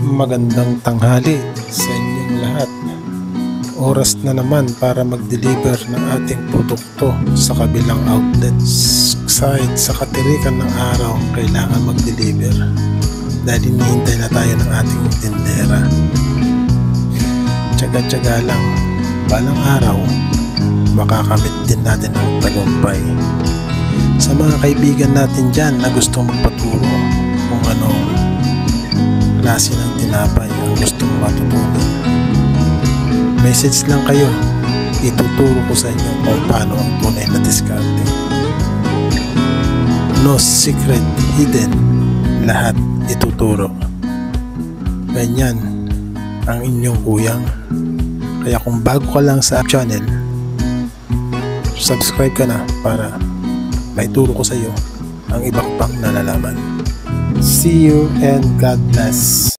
Magandang tanghali sa inyong lahat. Oras na naman para mag-deliver ng ating produkto sa kabilang outlets. Kahit sa katirikan ng araw, kailangan mag-deliver dahil hinihintay na tayo ng ating tindera. Tsaga-tsaga lang, balang araw makakamit din natin ang tagumpay. Sa mga kaibigan natin dyan na gustong magpaturo kung anong klase ng tinapay ang gustong matutunan, message lang kayo, ituturo ko sa inyo kung paano ang tunay na diskarte. No secret hidden, lahat ituturo. Ganyan ang inyong kuyang. Kaya kung bago ka lang sa channel, subscribe ka na para maituro ko sa iyo ang iba pang nalalaman. See you and God bless.